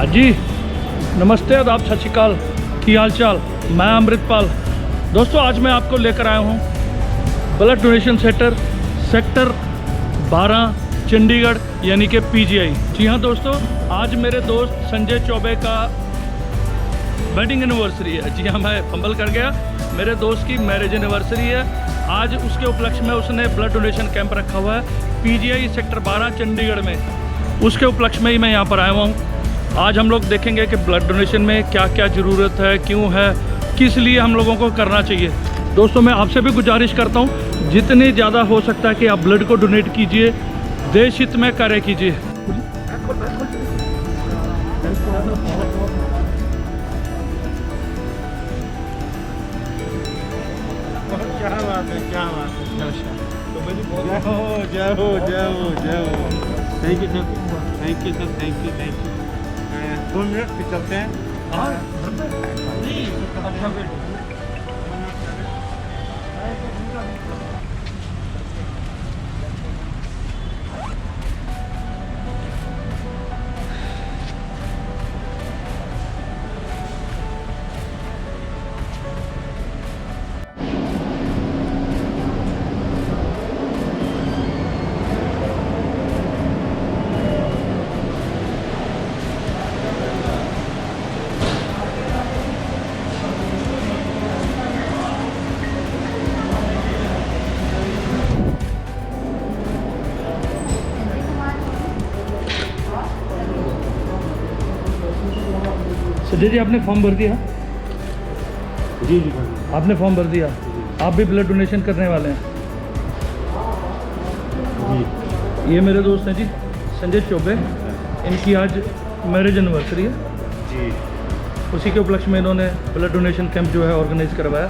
हाँ जी, नमस्ते, आदाब, सत श्री अकाल, की हाल चाल। मैं अमृतपाल। दोस्तों, आज मैं आपको लेकर आया हूँ ब्लड डोनेशन सेक्टर 12 चंडीगढ़, यानी कि पीजीआई। जी हाँ दोस्तों, आज मेरे दोस्त संजय चौबे का वेडिंग एनिवर्सरी है। जी हाँ, मैं फंबल कर गया। मेरे दोस्त की मैरिज एनिवर्सरी है आज। उसके उपलक्ष्य में उसने ब्लड डोनेशन कैंप रखा हुआ है पीजीआई सेक्टर 12 चंडीगढ़ में। उसके उपलक्ष्य में ही मैं यहाँ पर आया हुआ हूँ। आज हम लोग देखेंगे कि ब्लड डोनेशन में क्या क्या ज़रूरत है, क्यों है, किस लिए हम लोगों को करना चाहिए। दोस्तों, मैं आपसे भी गुजारिश करता हूँ, जितनी ज़्यादा हो सकता है कि आप ब्लड को डोनेट कीजिए, देश हित में कार्य कीजिए। क्या बात है, क्या बात है। तो मेरी बहुत जय हो। Thank you sir, thank you. 2 minute फिर चलते हैं। संजय जी, आपने फॉर्म भर दिया? जी, आपने फॉर्म भर दिया? आप भी ब्लड डोनेशन करने वाले हैं? जी। ये मेरे दोस्त हैं जी, संजय चौबे। इनकी आज मैरिज एनिवर्सरी है जी। उसी के उपलक्ष्य में इन्होंने ब्लड डोनेशन कैंप जो है ऑर्गेनाइज करवाया।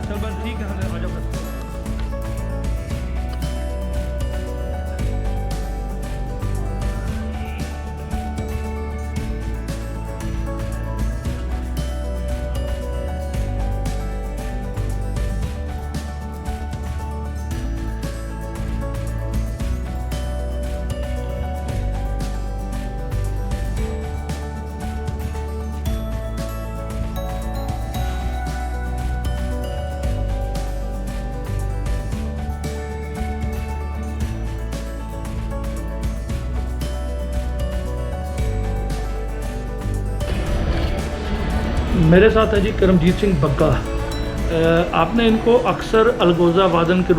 चल बस ठीक है, आ जाओ बस। मेरे साथ है जी करमजीत सिंह बग्गा। आपने इनको अक्सर अलगोज़ा वादक के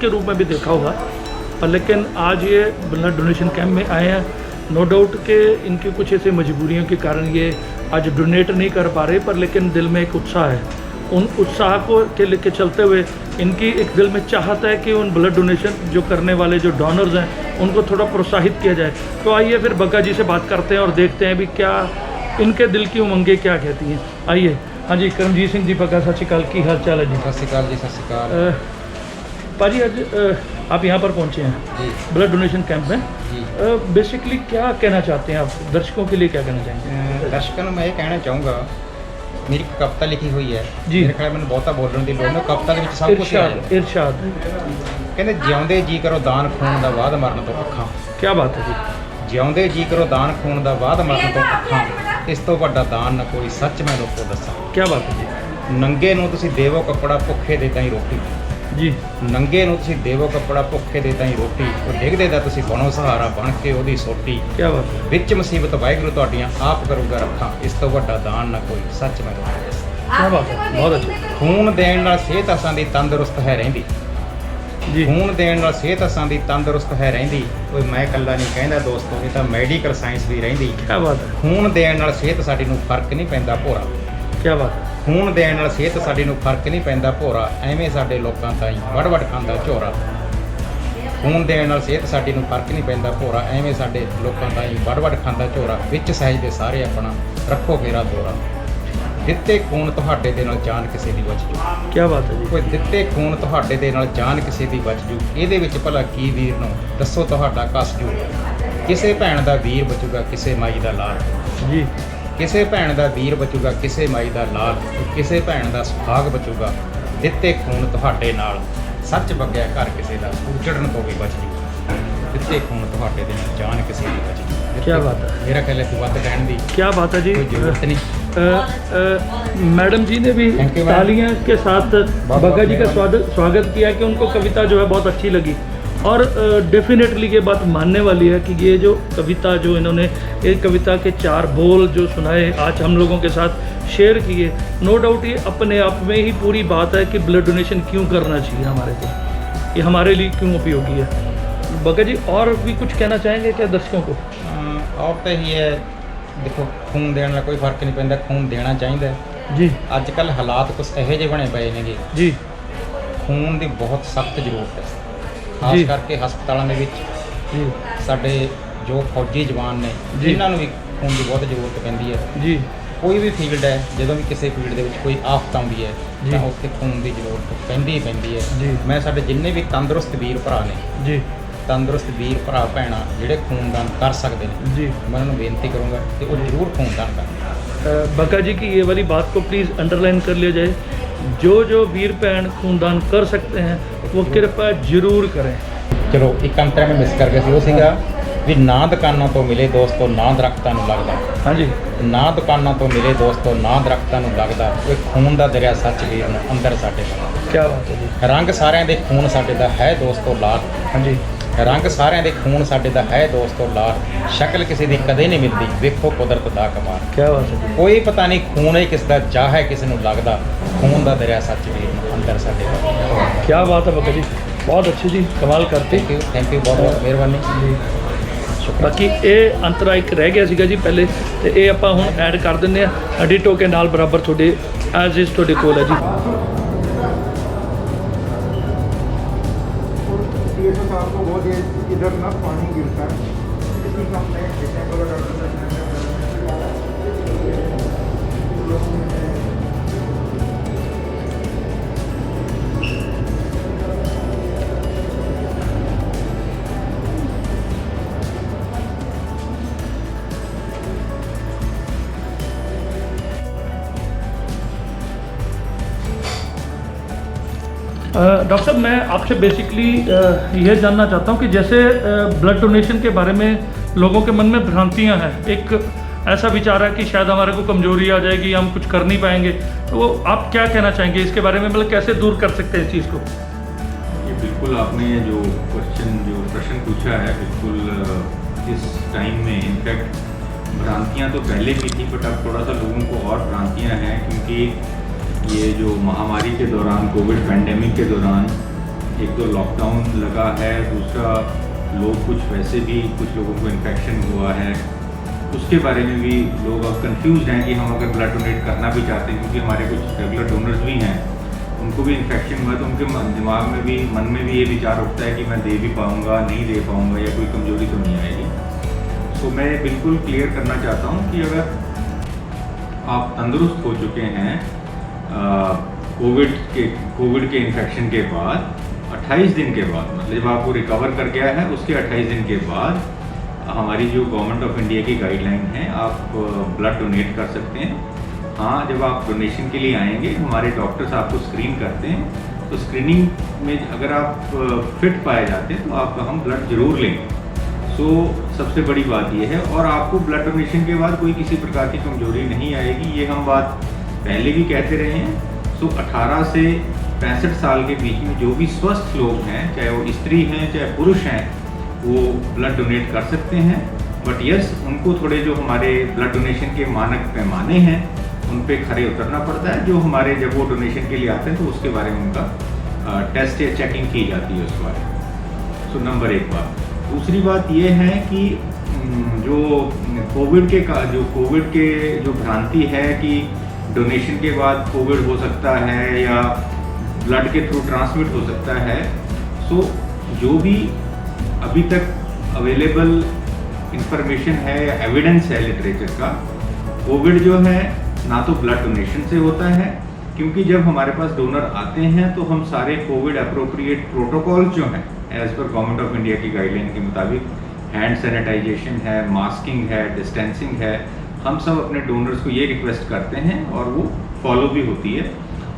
रूप में भी देखा होगा, पर लेकिन आज ये ब्लड डोनेशन कैंप में आए हैं। नो डाउट कि इनकी कुछ ऐसी मजबूरियों के कारण ये आज डोनेट नहीं कर पा रहे, पर लेकिन दिल में एक उत्साह है। उन उत्साह को के लेके चलते हुए इनकी एक दिल में चाहत है कि उन ब्लड डोनेशन जो करने वाले जो डोनर्स हैं उनको थोड़ा प्रोत्साहित किया जाए। तो आइए फिर बग्गा जी से बात करते हैं और देखते हैं भी क्या इनके दिल की उमंगें क्या कहती हैं। आइए। हाँ जी, करमजीत सिंह जी बग्गा, सत श्री अकाल, की हाल चाल है जी? सत श्री अकाल जी, सत श्री अकाल। पाजी, आज आप यहाँ पर पहुँचे हैं जी ब्लड डोनेशन कैंप में। जी। बेसिकली क्या कहना चाहते हैं आप दर्शकों के लिए, क्या कहना चाहेंगे? दर्शकों ਨੂੰ मैं ये कहना चाहूँगा, मेरी एक कविता लिखी हुई है जी। मेरे ख्याल ਮੈਨੂੰ ਬਹੁਤਾ ਬੋਲਣ ਦੀ ਲੋੜ ਨਹੀਂ, ਕविता ਦੇ ਵਿੱਚ ਸਭ ਕੁਝ ਹੈ। इरशाद। ਕਹਿੰਦੇ ਜਿਉਂਦੇ ਜੀ ਕਰੋ ਦਾਨ ਖੂਨ ਦਾ ਬਾਅਦ ਮਰਨ ਤੋਂ ਅੱਖਾਂ। क्या बात है जी? ਜਿਉਂਦੇ ਜੀ ਕਰੋ ਦਾਨ ਖੂਨ ਦਾ ਬਾਅਦ ਮਰਨ ਤੋਂ ਅੱਖਾਂ, ਇਸ ਤੋਂ ਵੱਡਾ ਦਾਨ ਨਾ ਕੋਈ, ਸੱਚ ਮੈਂ ਲੋਕੋ ਦੱਸਾਂ। क्या बात है जी? ਨੰਗੇ ਨੂੰ ਤੁਸੀਂ ਦੇਵੋ ਕੱਪੜਾ, ਭੁੱਖੇ ਦੇ ਤਾਈਂ ਰੋਟੀ। जी। ਨੰਗੇ ਨੂੰ ਤੁਸੀਂ ਦੇਵੋ ਕੱਪੜਾ, ਭੁੱਖੇ ਦੇ ਤਾਈਂ ਰੋਟੀ। ਉਹ ਡਿੱਗਦੇ ਦਾ ਤੁਸੀਂ ਬਣੋ ਸਹਾਰਾ, ਬਣ ਕੇ ਉਹਦੀ ਸੋਟੀ। क्या बात है? ਵਿੱਚ ਮੁਸੀਬਤ ਵਾਹਿਗੁਰੂ ਤੁਹਾਡੀਆਂ ਆਪ ਕਰੂਗਾ ਰੱਖਾਂ, ਇਸ ਤੋਂ ਵੱਡਾ ਦਾਨ ਨਾ ਕੋਈ, ਸੱਚ ਮੈਂ ਲੋਕੋ ਦੱਸਾਂ। क्या बात है, बहुत अच्छा। ਖੂਨ ਦੇਣ ਨਾਲ ਸਿਹਤ ਅਸਾਂ ਦੀ ਤੰਦਰੁਸਤ ਹੈ ਰਹਿੰਦੀ। जी। ਖੂਨ ਦੇਣ ਨਾਲ ਸਿਹਤ ਅਸਾਂ ਦੀ ਤੰਦਰੁਸਤ ਹੈ ਰਹਿੰਦੀ। ਕੋਈ ਮੈਂ ਇਕੱਲਾ ਨਹੀਂ ਕਹਿੰਦਾ ਦੋਸਤੋ, ਇਹ ਤਾਂ ਮੈਡੀਕਲ ਸਾਇੰਸ ਵੀ ਰਹਿੰਦੀ। क्या बात है? ਖੂਨ ਦੇਣ ਨਾਲ ਸਿਹਤ ਸਾਡੀ ਨੂੰ ਫਰਕ ਨਹੀਂ ਪੈਂਦਾ ਭੋਰਾ। क्या बात है? ਖੂਨ ਦੇਣ ਨਾਲ ਸਿਹਤ ਸਾਡੀ ਨੂੰ ਫਰਕ ਨਹੀਂ ਪੈਂਦਾ ਭੋਰਾ। ਐਵੇਂ ਸਾਡੇ ਲੋਕਾਂ ਤਾਈਂ ਵੜ ਵੜ ਖਾਂਦਾ ਝੋਰਾ। ਖੂਨ ਦੇਣ ਨਾਲ ਸਿਹਤ ਸਾਡੀ ਨੂੰ ਫਰਕ ਨਹੀਂ ਪੈਂਦਾ ਭੋਰਾ ਐਵੇਂ ਸਾਡੇ ਲੋਕਾਂ ਦਾ ਹੀ ਵੱਡ ਖਾਂਦਾ ਝੋਰਾ ਵਿੱਚ ਸਹਿਜ ਦੇ ਸਾਰੇ ਆਪਣਾ ਰੱਖੋ ਫੇਰਾ ਦੋਰਾ ਦਿੱਤੇ ਖੂਨ ਤੁਹਾਡੇ ਦੇ ਨਾਲ ਜਾਨ ਕਿਸੇ ਦੀ ਬਚ ਜੂ क्या बात है जी। ਕੋਈ ਦਿੱਤੇ ਖੂਨ ਤੁਹਾਡੇ ਦੇ ਨਾਲ ਜਾਨ ਕਿਸੇ ਦੀ ਬਚ ਜੂ ਇਹਦੇ ਵਿੱਚ ਭਲਾ ਕੀ ਵੀਰ ਨੂੰ ਦੱਸੋ ਤੁਹਾਡਾ ਕਸ ਜੂ ਕਿਸੇ ਭੈਣ ਦਾ ਵੀਰ ਬਚੂਗਾ ਕਿਸੇ ਮਾਈ ਦਾ ਲਾਲ जी ਕਿਸੇ ਭੈਣ ਦਾ ਵੀਰ ਬਚੂਗਾ ਕਿਸੇ ਮਾਈ ਦਾ ਲਾਲ ਕਿਸੇ ਭੈਣ ਦਾ ਸੁਹਾਗ ਬਚੂਗਾ ਦਿੱਤੇ ਖੂਨ ਤੁਹਾਡੇ ਨਾਲ ਸੱਚ ਵਗਿਆ ਘਰ ਕਿਸੇ ਦਾ ਉਜੜਨ ਤੋਂ ਵੀ ਬਚ ਜੂ ਦਿੱਤੇ ਖੂਨ ਤੁਹਾਡੇ ਦੇ ਨਾਲ ਜਾਨ ਕਿਸੇ ਦੀ ਬਚ ਜੂ क्या बात है। ਮੇਰਾ ਖਿਆਲ ਹੈ ਤੂੰ ਵੱਧ ਕਹਿਣ ਦੀ क्या बात है जी। ਕੋਈ ਜ਼ਰੂਰਤ नहीं मैडम जी ने भी Thank you, ma'am। तालियां के साथ बग्गा जी का स्वागत किया कि उनको कविता जो है बहुत अच्छी लगी और डेफिनेटली ये बात मानने वाली है कि ये जो कविता जो इन्होंने एक कविता के 4 बोल जो सुनाए आज हम लोगों के साथ शेयर किए, नो डाउट ये अपने आप में ही पूरी बात है कि ब्लड डोनेशन क्यों करना चाहिए हमारे को, ये हमारे लिए क्यों उपयोगी है। बग्गा जी और भी कुछ कहना चाहेंगे क्या दर्शकों को। ਔਰ ਤਾਂ ਇਹੀ ਹੈ ਦੇਖੋ ਖੂਨ ਦੇਣ ਨਾਲ ਕੋਈ ਫਰਕ ਨਹੀਂ ਪੈਂਦਾ ਖੂਨ ਦੇਣਾ ਚਾਹੀਦਾ जी ਅੱਜ ਕੱਲ ਹਾਲਾਤ ਕੁਛ ਇਹੋ ਜਿਹੇ ਬਣੇ ਪਏ ਨੇਗੇ जी ਖੂਨ ਦੀ ਬਹੁਤ ਸਖਤ ਜ਼ਰੂਰਤ ਹੈ ਜੀ। ਖਾਸ ਕਰਕੇ ਹਸਪਤਾਲਾਂ ਦੇ ਵਿੱਚ जी ਸਾਡੇ ਜੋ ਫੌਜੀ ਜਵਾਨ ਨੇ ਜੀ। ਜਿਨ੍ਹਾਂ ਨੂੰ ਵੀ ਖੂਨ ਦੀ ਬਹੁਤ ਜ਼ਰੂਰਤ ਪੈਂਦੀ ਹੈ जी ਕੋਈ ਵੀ ਫੀਲਡ ਹੈ ਜਦੋਂ ਵੀ ਕਿਸੇ ਫੀਲਡ ਦੇ ਵਿੱਚ ਕੋਈ ਆਫਤ ਆਉਂਦੀ ਹੈ ਜੀ। ਤਾਂ ਉੱਥੇ ਖੂਨ ਦੀ ਜ਼ਰੂਰਤ ਪੈਂਦੀ ਹੀ ਪੈਂਦੀ ਹੈ ਜੀ। ਮੈਂ ਸਾਡੇ ਜਿੰਨੇ ਵੀ ਤੰਦਰੁਸਤ ਵੀਰ ਭਰਾ ਨੇ जी ਤੰਦਰੁਸਤ ਵੀਰ ਭਰਾ ਭੈਣਾਂ ਜਿਹੜੇ ਖੂਨਦਾਨ ਕਰ ਸਕਦੇ ਨੇ जी। ਮੈਂ ਉਹਨਾਂ ਨੂੰ ਬੇਨਤੀ ਕਰੂੰਗਾ ਕਿ ਉਹ ਜ਼ਰੂਰ ਖੂਨਦਾਨ ਕਰਨ बग्गा जी की ये वाली बात को प्लीज़ अंडरलाइन कर लिया जाए, जो वीर भैन खूनदान कर सकते हैं वो कृपया जरूर करें। ਚਲੋ ਇੱਕ ਅੰਤਰ ਮੈਂ ਮਿਸ ਕਰ ਗਿਆ ਸੀ ਉਹ ਸੀਗਾ ਵੀ ਨਾ ਦੁਕਾਨਾਂ ਤੋਂ ਮਿਲੇ ਦੋਸਤੋ ਨਾ ਦਰਖਤਾਂ ਨੂੰ ਲੱਗਦਾ हाँ जी ਨਾ ਦੁਕਾਨਾਂ ਤੋਂ ਮਿਲੇ ਦੋਸਤੋ ਨਾ ਦਰਖਤਾਂ ਨੂੰ ਲੱਗਦਾ ਉਹ ਖੂਨ ਦਾ ਦਰਿਆ ਸੱਚ ਵੀਰ ਨੂੰ ਅੰਦਰ ਸਾਡੇ ਦਾ क्या बात है जी। ਰੰਗ ਸਾਰਿਆਂ ਦੇ ਖੂਨ ਸਾਡੇ ਦਾ ਹੈ ਦੋਸਤੋ ਲਾਲ हाँ जी ਰੰਗ ਸਾਰਿਆਂ ਦੇ ਖੂਨ ਸਾਡੇ ਦਾ ਹੈ ਦੋਸਤੋ ਲਾਲ ਸ਼ਕਲ ਕਿਸੇ ਦੀ ਕਦੇ ਨਹੀਂ ਮਿਲਦੀ ਵੇਖੋ ਕੁਦਰਤ ਦਾ ਕਮਾਲ क्या बात है जी। ਕੋਈ ਪਤਾ ਨਹੀਂ ਖੂਨ ਹੀ ਕਿਸ ਦਾ ਜਾ ਹੈ ਕਿਸ ਨੂੰ ਲੱਗਦਾ ਖੂਨ ਦਾ ਦਰਿਆ ਸੱਚ ਵੀਰ ਨੂੰ ਅੰਦਰ ਸਾਡੇ ਦਾ क्या बात है बग्गा जी, बहुत अच्छी जी, कमाल करते। ਥੈਂਕ ਯੂ ਬਹੁਤ ਬਹੁਤ ਮਿਹਰਬਾਨੀ ਜੀ ਬਾਕੀ ਇਹ ਅੰਤਰਾ ਇੱਕ ਰਹਿ ਗਿਆ ਸੀਗਾ ਜੀ ਪਹਿਲੇ ਤੇ ਇਹ ਆਪਾਂ ਹੁਣ ਐਡ ਕਰ ਦਿੰਦੇ ਆ ਐਡਿਟੋ ਕੇ ਨਾਲ ਬਰਾਬਰ ਤੁਹਾਡੇ ਐਜ਼ ਇਜ਼ ਤੁਹਾਡੇ ਕੋਲ ਹੈ ਜੀ। DSO साहब को बहुत इधर ना पानी गिरता है इसलिए हमने डिसेंबर का डॉक्टर साहब मैं आपसे बेसिकली यह जानना चाहता हूँ कि जैसे ब्लड डोनेशन के बारे में लोगों के मन में भ्रांतियाँ हैं, एक ऐसा विचार है कि शायद हमारे को कमजोरी आ जाएगी, हम कुछ कर नहीं पाएंगे, तो वो आप क्या कहना चाहेंगे इसके बारे में, मतलब कैसे दूर कर सकते हैं इस चीज़ को। ये बिल्कुल आपने जो प्रश्न पूछा है बिल्कुल इस टाइम में इनफैक्ट भ्रांतियाँ तो पहले भी थी बट अब थोड़ा सा लोगों को और भ्रांतियाँ हैं क्योंकि ये जो महामारी के दौरान कोविड पैंडेमिक के दौरान एक तो लॉकडाउन लगा है, दूसरा लोग कुछ वैसे भी कुछ लोगों को इन्फेक्शन हुआ है, उसके बारे में भी लोग अब कंफ्यूज हैं कि हम अगर ब्लड डोनेट करना भी चाहते हैं क्योंकि हमारे कुछ रेगुलर डोनर्स भी हैं उनको भी इन्फेक्शन हुआ तो उनके दिमाग में भी मन में भी ये विचार उठता है कि मैं दे भी पाऊँगा नहीं दे पाऊँगा या कोई कमजोरी तो नहीं आएगी। तो मैं बिल्कुल क्लियर करना चाहता हूँ कि अगर आप तंदुरुस्त हो चुके हैं कोविड के इन्फेक्शन के बाद 28 दिन के बाद, मतलब जब आपको रिकवर कर गया है उसके 28 दिन के बाद हमारी जो गवर्नमेंट ऑफ इंडिया की गाइडलाइन है आप ब्लड डोनेट कर सकते हैं। हाँ, जब आप डोनेशन के लिए आएंगे हमारे डॉक्टर्स आपको स्क्रीन करते हैं तो स्क्रीनिंग में अगर आप फिट पाए जाते हैं तो आपका हम ब्लड जरूर लेंगे। सो सबसे बड़ी बात यह है और आपको ब्लड डोनेशन के बाद कोई किसी प्रकार की कमजोरी नहीं आएगी, ये हम बात पहले भी कहते रहे हैं। सो 18 से 65 साल के बीच में जो भी स्वस्थ लोग हैं, चाहे वो स्त्री हैं चाहे पुरुष हैं, वो ब्लड डोनेट कर सकते हैं। बट यस, उनको थोड़े जो हमारे ब्लड डोनेशन के मानक पैमाने हैं उन पे खरे उतरना पड़ता है, जो हमारे जब वो डोनेशन के लिए आते हैं तो उसके बारे में उनका टेस्ट या चेकिंग की जाती है उस बारे। सो नंबर एक बात। दूसरी बात ये है कि जो कोविड के जो भ्रांति है कि डोनेशन के बाद कोविड हो सकता है या ब्लड के थ्रू ट्रांसमिट हो सकता है, सो जो भी अभी तक अवेलेबल इंफॉर्मेशन है या एविडेंस है लिटरेचर का, कोविड जो है ना तो ब्लड डोनेशन से होता है, क्योंकि जब हमारे पास डोनर आते हैं तो हम सारे कोविड अप्रोप्रिएट प्रोटोकॉल जो हैं एज पर गवर्नमेंट ऑफ इंडिया की गाइडलाइन के मुताबिक, हैंड सैनिटाइजेशन है, मास्किंग है, डिस्टेंसिंग है, हम सब अपने डोनर्स को ये रिक्वेस्ट करते हैं और वो फॉलो भी होती है।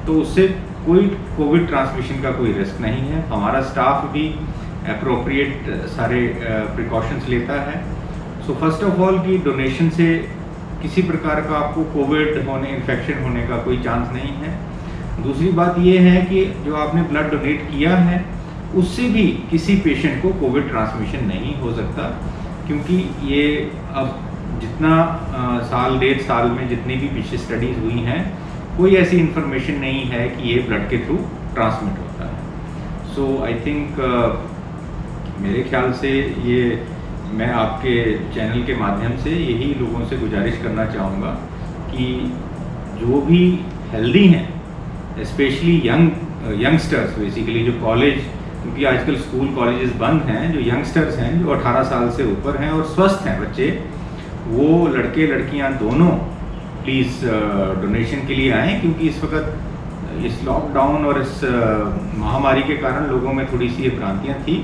तो उससे कोई कोविड ट्रांसमिशन का कोई रिस्क नहीं है। हमारा स्टाफ भी अप्रोप्रिएट सारे प्रिकॉशंस लेता है। सो फर्स्ट ऑफ ऑल कि डोनेशन से किसी प्रकार का आपको कोविड होने, इन्फेक्शन होने का कोई चांस नहीं है। दूसरी बात ये है कि जो आपने ब्लड डोनेट किया है उससे भी किसी पेशेंट को कोविड ट्रांसमिशन नहीं हो सकता, क्योंकि ये अब जितना साल 1.5 साल में जितनी भी पीछे स्टडीज़ हुई हैं, कोई ऐसी इंफॉर्मेशन नहीं है कि ये ब्लड के थ्रू ट्रांसमिट होता है। सो आई थिंक मेरे ख्याल से ये मैं आपके चैनल के माध्यम से यही लोगों से गुजारिश करना चाहूँगा कि जो भी हेल्दी हैं, स्पेशली यंगस्टर्स, बेसिकली जो कॉलेज, क्योंकि आजकल स्कूल कॉलेजेस बंद हैं, जो यंगस्टर्स हैं जो 18 साल से ऊपर हैं और स्वस्थ हैं बच्चे, वो लड़के लड़कियां दोनों प्लीज़ डोनेशन के लिए आएँ, क्योंकि इस वक्त इस लॉकडाउन और इस महामारी के कारण लोगों में थोड़ी सी ये भ्रांतियाँ थी।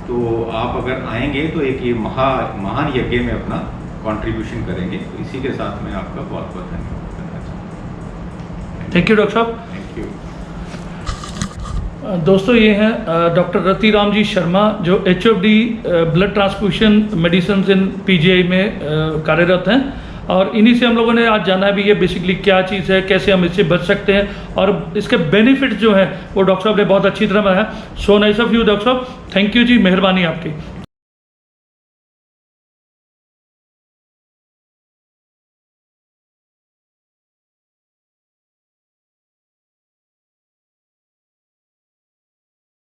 तो आप अगर आएंगे तो एक ये महान यज्ञ में अपना कंट्रीब्यूशन करेंगे। तो इसी के साथ मैं आपका बहुत बहुत धन्यवाद करना चाहूँगा। थैंक यू डॉक्टर साहब। Thank you. दोस्तों ये हैं डॉक्टर रतिराम जी शर्मा, जो HOD blood transfusion medicine in PGI में कार्यरत हैं, और इन्हीं से हम लोगों ने आज जाना है भी ये बेसिकली क्या चीज़ है, कैसे हम इससे बच सकते हैं, और इसके बेनिफिट जो हैं वो डॉक्टर साहब ने बहुत अच्छी तरह बताया। So nice of you doctor साहब, थैंक यू जी, मेहरबानी आपकी।